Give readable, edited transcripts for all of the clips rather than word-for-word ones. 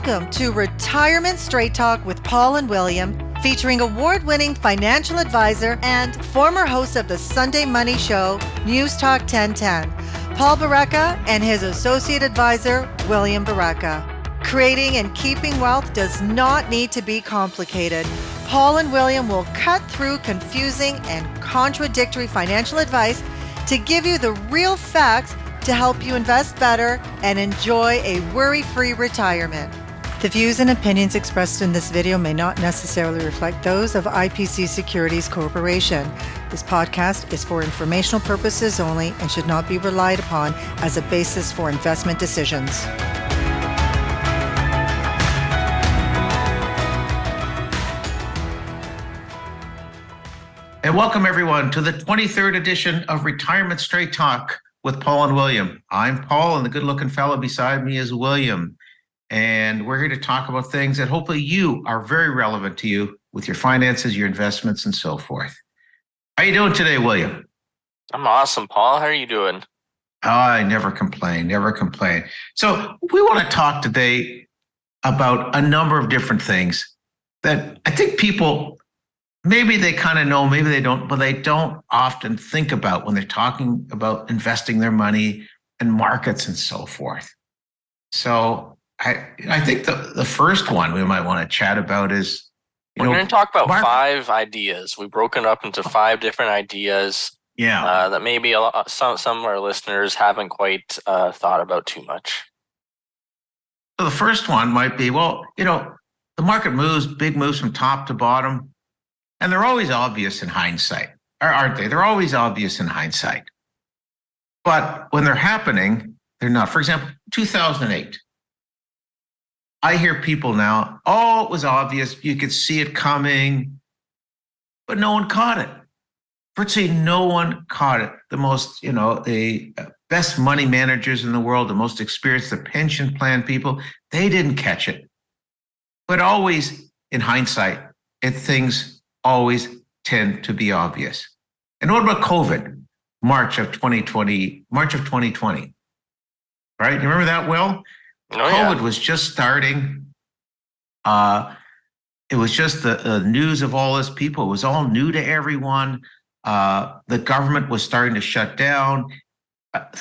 Welcome to Retirement Straight Talk with Paul and William, featuring award-winning financial advisor and former host of the Sunday Money Show, News Talk 1010, Paul Baraka, and his associate advisor, William Baraka. Creating and keeping wealth does not need to be complicated. Paul and William will cut through confusing and contradictory financial advice to give you the real facts to help you invest better and enjoy a worry-free retirement. The views and opinions expressed in this video may not necessarily reflect those of IPC Securities Corporation. This podcast is for informational purposes only and should not be relied upon as a basis for investment decisions. And welcome everyone to the 23rd edition of Retirement Straight Talk with Paul and William. I'm Paul, and the good-looking fellow beside me is William. And we're here to talk about things that hopefully you are very relevant to you with your finances, your investments, and so forth. How you doing today, William? I'm awesome, Paul. How are you doing? Oh, I never complain, never complain. So we want to talk today about a number of different things that I think people, maybe they kind of know, maybe they don't, but they don't often think about when they're talking about investing their money and markets and so forth. So I think the first one we might want to chat about is, we're going to talk about 5 ideas. We've broken up into 5 different ideas. Yeah. That maybe some of our listeners haven't quite thought about too much. So the first one might be, well, the market moves, big moves from top to bottom, and they're always obvious in hindsight, aren't they? They're always obvious in hindsight. But when they're happening, they're not. For example, 2008. I hear people now, oh, it was obvious. You could see it coming, but no one caught it. Virtually no one caught it. The most, the best money managers in the world, the most experienced, the pension plan people, they didn't catch it. But always in hindsight, things always tend to be obvious. And what about COVID? March of 2020, right? You remember that, Will? COVID was just starting. It was just the news of all this people. It was all new to everyone. The government was starting to shut down.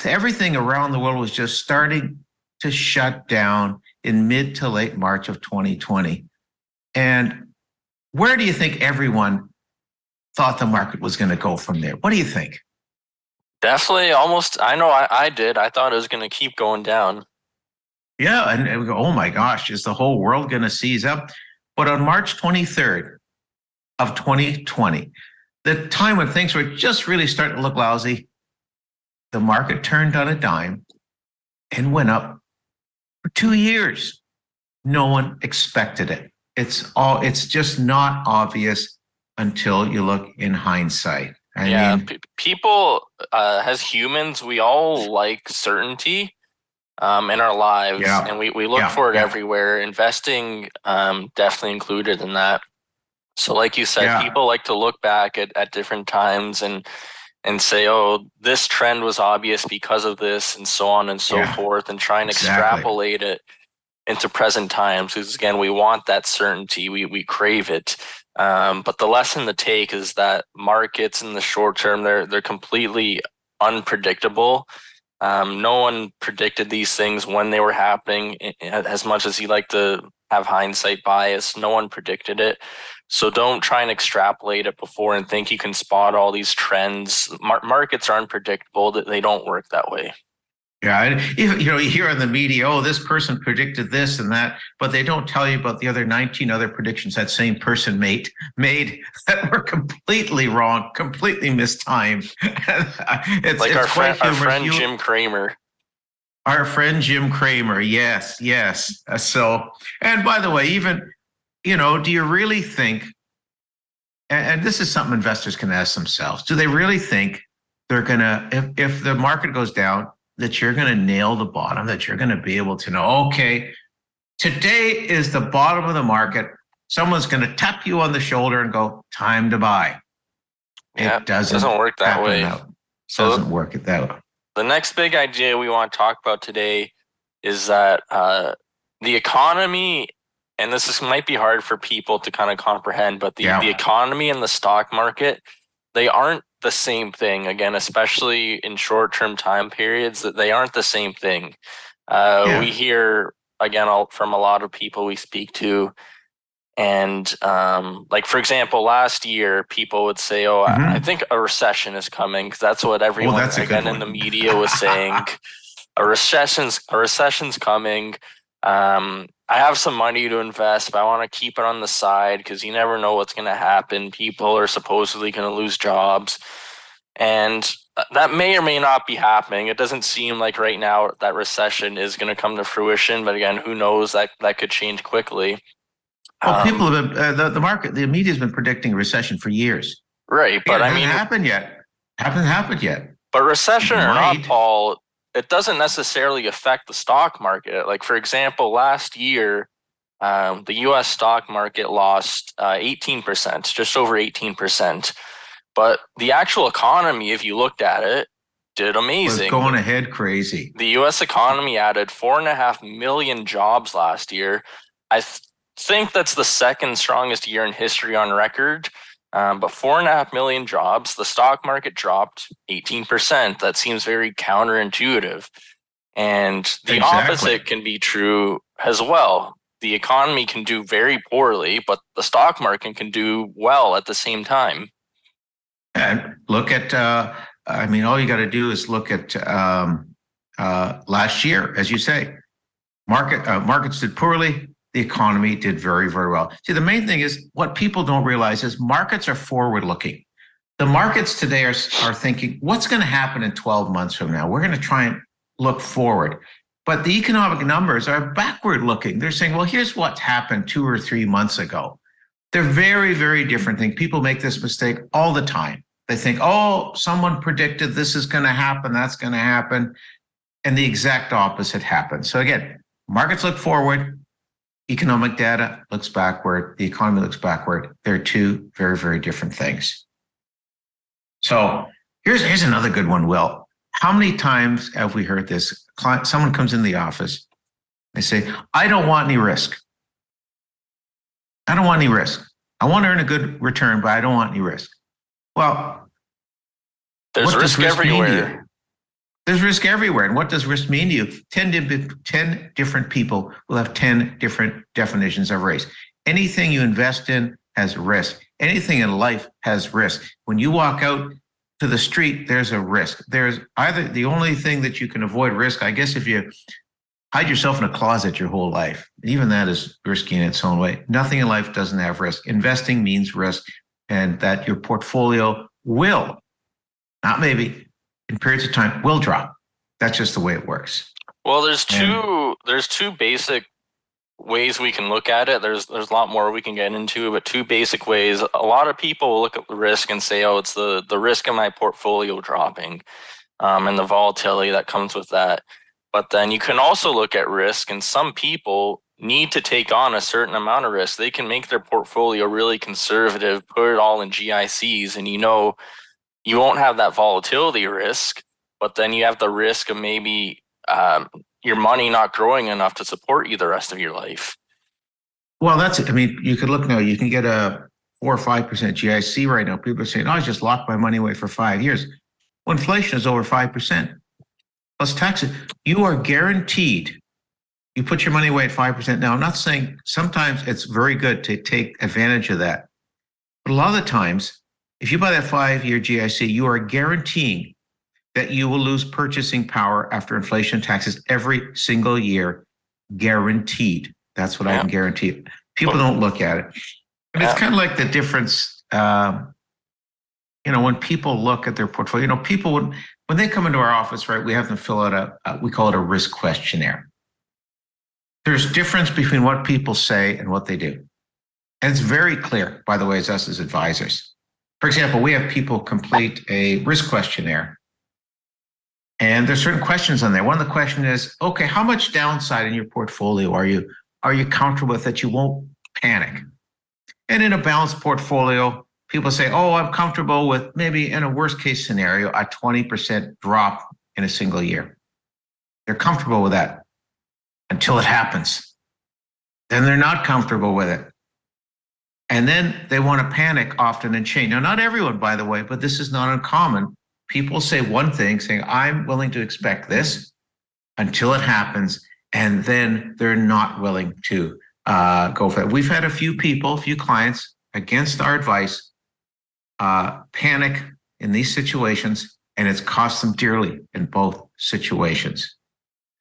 Everything around the world was just starting to shut down in mid to late March of 2020. And where do you think everyone thought the market was going to go from there? What do you think? Definitely almost, I know I did. I thought it was going to keep going down. Yeah, and we go, oh my gosh, is the whole world going to seize up? But on March 23rd of 2020, the time when things were just really starting to look lousy, the market turned on a dime and went up for 2 years. No one expected it. It's just not obvious until you look in hindsight. I mean, people, as humans, we all like certainty in our lives, and we look for it everywhere. Investing definitely included in that. So like you said, people like to look back at different times and say, oh, this trend was obvious because of this, and so on and so forth, and try and extrapolate it into present times. Because again, we want that certainty, we crave it. But the lesson to take is that markets in the short term, they're completely unpredictable. No one predicted these things when they were happening. As much as you like to have hindsight bias, no one predicted it. So don't try and extrapolate it before and think you can spot all these trends. Markets are unpredictable. They don't work that way. Yeah, and you hear on the media, oh, this person predicted this and that, but they don't tell you about the other 19 other predictions that same person made that were completely wrong, completely mistimed. It's like our friend Jim Cramer. Our friend Jim Cramer, yes. So, and by the way, even, do you really think, and this is something investors can ask themselves, do they really think they're going to, if the market goes down, that you're going to nail the bottom, that you're going to be able to know, okay, today is the bottom of the market. Someone's going to tap you on the shoulder and go, time to buy. It doesn't work that way. Doesn't work that way. The next big idea we want to talk about today is that The economy, and might be hard for people to kind of comprehend, but the economy and the stock market, they aren't the same thing. Again, especially in short-term time periods, that they aren't the same thing. We hear, again, from a lot of people we speak to, and like, for example, last year, people would say, oh, I think a recession is coming, because that's what everyone, again, in the media was saying. A recession's coming. I have some money to invest, but I want to keep it on the side because you never know what's going to happen. People are supposedly going to lose jobs. And that may or may not be happening. It doesn't seem like right now that recession is going to come to fruition. But again, who knows? That could change quickly. Well, people have been, the market, the media has been predicting a recession for years. Right. But it hasn't happened yet. Hasn't happened yet. But recession or not, Paul, it doesn't necessarily affect the stock market. Like, for example, last year, the U.S. stock market lost 18%, just over 18%. But the actual economy, if you looked at it, did amazing. It was going ahead crazy. The U.S. economy added 4.5 million jobs last year. I think that's the second strongest year in history on record. But 4.5 million jobs, the stock market dropped 18%. That seems very counterintuitive. And the opposite can be true as well. The economy can do very poorly, but the stock market can do well at the same time. And look at, all you got to do is look at last year, as you say, markets did poorly. The economy did very, very well. See, the main thing is what people don't realize is markets are forward-looking. The markets today are thinking, what's going to happen in 12 months from now? We're going to try and look forward. But the economic numbers are backward-looking. They're saying, well, here's what happened 2 or 3 months ago. They're very, very different things. People make this mistake all the time. They think, oh, someone predicted this is going to happen, that's going to happen. And the exact opposite happened. So again, markets look forward. Economic data looks backward. The economy looks backward. They're two very, very different things. So here's another good one, Will. How many times have we heard this? Someone comes in the office. They say, I don't want any risk. I don't want any risk. I want to earn a good return, but I don't want any risk. Well, there's risk everywhere. There's risk everywhere. And what does risk mean to you? 10 different people will have 10 different definitions of risk. Anything you invest in has risk. Anything in life has risk. When you walk out to the street, there's a risk. There's either the only thing that you can avoid risk, I guess, if you hide yourself in a closet your whole life. Even that is risky in its own way. Nothing in life doesn't have risk. Investing means risk, and that your portfolio will, not maybe, in periods of time, will drop. That's just the way it works. Well, there's two basic ways we can look at it. There's a lot more we can get into, but two basic ways. A lot of people look at the risk and say, oh, it's the risk of my portfolio dropping, and the volatility that comes with that. But then you can also look at risk, and some people need to take on a certain amount of risk. They can make their portfolio really conservative, put it all in GICs, and you won't have that volatility risk, but then you have the risk of maybe your money not growing enough to support you the rest of your life. Well, that's it. I mean, you could look now, you can get a 4 or 5% GIC right now. People are saying, oh, I just locked my money away for 5 years. Well, inflation is over 5% plus taxes. You are guaranteed. You put your money away at 5%. Now, I'm not saying sometimes it's very good to take advantage of that. But a lot of the times, if you buy that 5-year GIC, you are guaranteeing that you will lose purchasing power after inflation taxes every single year. Guaranteed. That's what I can guarantee. People don't look at it. And it's kind of like the difference, when people look at their portfolio, people, when they come into our office, right, we have them fill out we call it a risk questionnaire. There's difference between what people say and what they do. And it's very clear, by the way, as us as advisors. For example, we have people complete a risk questionnaire, and there's certain questions on there. One of the questions is, okay, how much downside in your portfolio are you comfortable with that you won't panic? And in a balanced portfolio, people say, oh, I'm comfortable with maybe in a worst case scenario, a 20% drop in a single year. They're comfortable with that until it happens. then they're not comfortable with it. And then they want to panic often and change. Now, not everyone, by the way, but this is not uncommon. People say one thing, saying, I'm willing to expect this until it happens, and then they're not willing to go for it. We've had a few clients, against our advice, panic in these situations, and it's cost them dearly in both situations.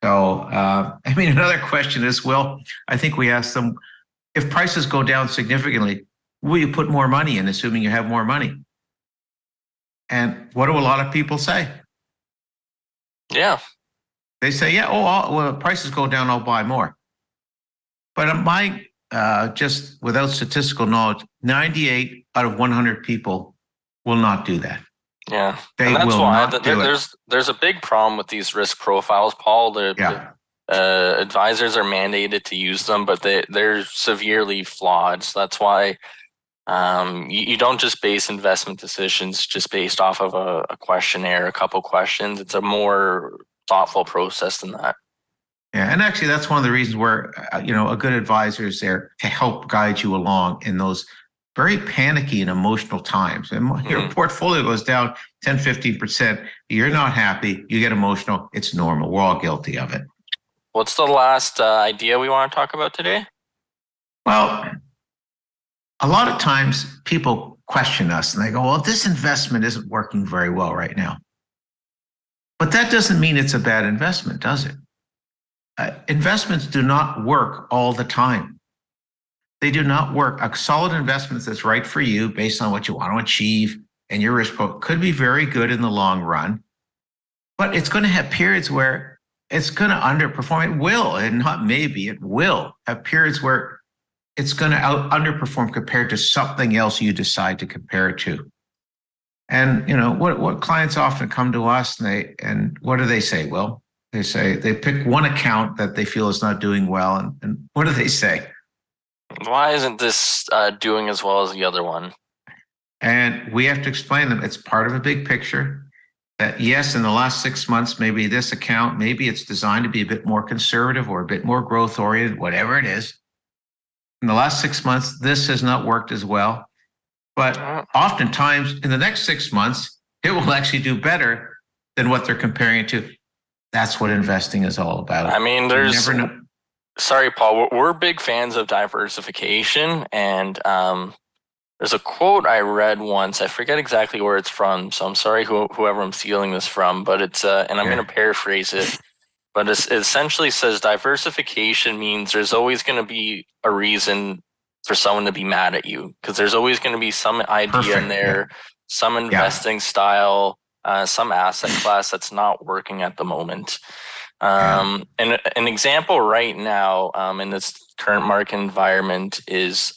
So, another question is, well, I think we asked them, if prices go down significantly, will you put more money in, assuming you have more money? And what do a lot of people say? Yeah. They say, yeah, well, prices go down, I'll buy more. But just without statistical knowledge, 98 out of 100 people will not do that. Yeah. They and that's will why not do there's a big problem with these risk profiles, Paul. The advisors are mandated to use them, but they're severely flawed. So that's why you don't just base investment decisions just based off of a questionnaire, a couple questions. It's a more thoughtful process than that. Yeah, and actually that's one of the reasons where a good advisor is there to help guide you along in those very panicky and emotional times. And your portfolio goes down 10, 15%. You're not happy. You get emotional. It's normal. We're all guilty of it. What's the last idea we want to talk about today? Well, a lot of times people question us and they go, well, this investment isn't working very well right now. But that doesn't mean it's a bad investment, does it? Investments do not work all the time. They do not work. A solid investment that's right for you based on what you want to achieve and your risk profile could be very good in the long run, but it's going to have periods where it's going to underperform. It will, and not maybe, it will have periods where it's going to underperform compared to something else you decide to compare it to. And what clients often come to us and what do they say? Well, they say they pick one account that they feel is not doing well, and what do they say? Why isn't this doing as well as the other one? And we have to explain them. It's part of a big picture. That yes, in the last 6 months, maybe this account, maybe it's designed to be a bit more conservative or a bit more growth oriented, whatever it is. In the last 6 months, this has not worked as well. But oftentimes in the next 6 months, it will actually do better than what they're comparing it to. That's what investing is all about. I mean, sorry, Paul, we're big fans of diversification. And there's a quote I read once. I forget exactly where it's from, so I'm sorry whoever I'm stealing this from, but it's and I'm going to paraphrase it. But it essentially says diversification means there's always going to be a reason for someone to be mad at you, because there's always going to be some idea in there, some investing style, some asset class that's not working at the moment. And an example right now in this current market environment is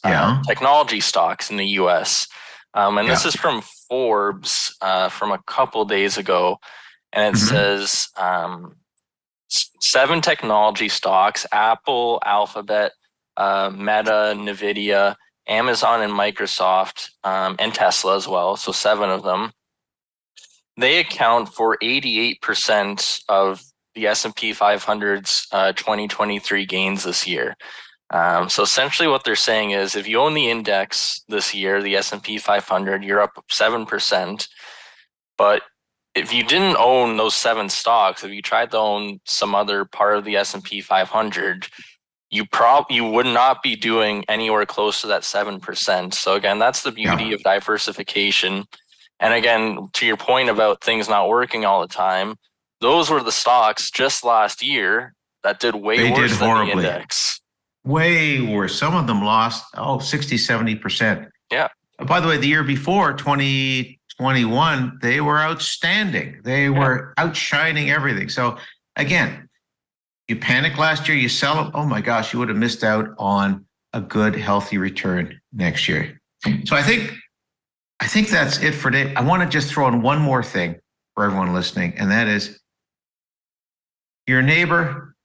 technology stocks in the US. And this is from Forbes from a couple days ago. And it says 7 technology stocks: Apple, Alphabet, Meta, Nvidia, Amazon, and Microsoft, and Tesla as well. So 7 of them. They account for 88% of the S&P 500's 2023 gains this year. So essentially what they're saying is if you own the index this year, the S&P 500, you're up 7%. But if you didn't own those 7 stocks, if you tried to own some other part of the S&P 500, you would not be doing anywhere close to that 7%. So again, that's the beauty of diversification. And again, to your point about things not working all the time, those were the stocks just last year that did way worse than the index. Way worse. Some of them lost 60, 70%. Yeah. By the way, the year before, 2021, they were outstanding. They were outshining everything. So again, you panic last year, you sell them. Oh my gosh, you would have missed out on a good, healthy return next year. So I think that's it for today. I want to just throw in one more thing for everyone listening, and that is your neighbor,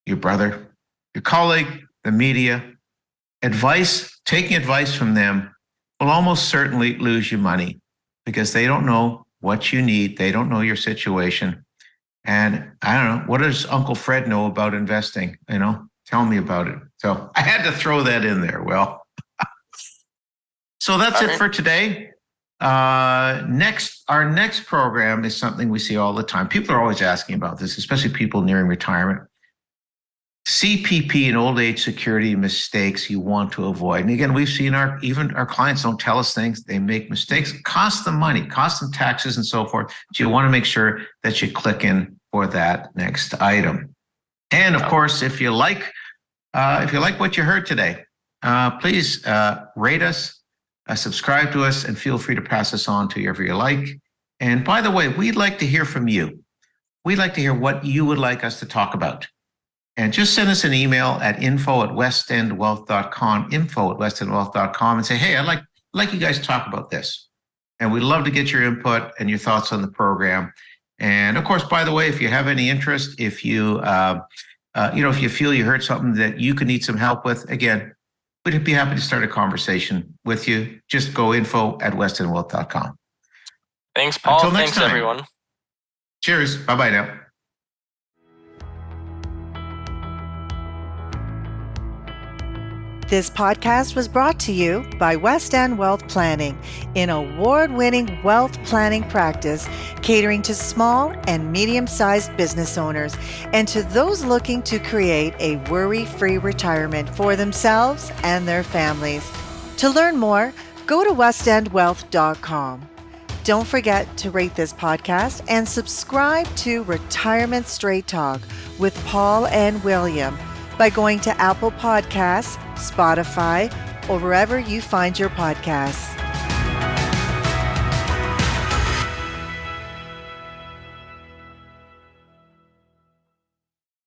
your brother, your colleague, the media, taking advice from them will almost certainly lose you money because they don't know what you need. They don't know your situation. And I don't know, what does Uncle Fred know about investing? Tell me about it. So I had to throw that in there. Well, so that's it for today. Our next program is something we see all the time. People are always asking about this, especially people nearing retirement. CPP and old age security mistakes you want to avoid. And again, we've seen even our clients don't tell us things. They make mistakes, cost them money, cost them taxes and so forth. So you want to make sure that you click in for that next item. And of course, if you like what you heard today, please rate us, subscribe to us, and feel free to pass us on to whoever you like. And by the way, we'd like to hear from you. We'd like to hear what you would like us to talk about. And just send us an email at info@westendwealth.com, info@westendwealth.com, and say, hey, I'd like you guys to talk about this. And we'd love to get your input and your thoughts on the program. And of course, by the way, if you have any interest, if you if you feel you heard something that you could need some help with, again, we'd be happy to start a conversation with you. Just go info@westendwealth.com. Thanks, Paul. Thanks, everyone. Cheers. Bye-bye now. This podcast was brought to you by West End Wealth Planning, an award-winning wealth planning practice catering to small and medium-sized business owners and to those looking to create a worry-free retirement for themselves and their families. To learn more, go to westendwealth.com. Don't forget to rate this podcast and subscribe to Retirement Straight Talk with Paul and William by going to Apple Podcasts, Spotify, or wherever you find your podcasts.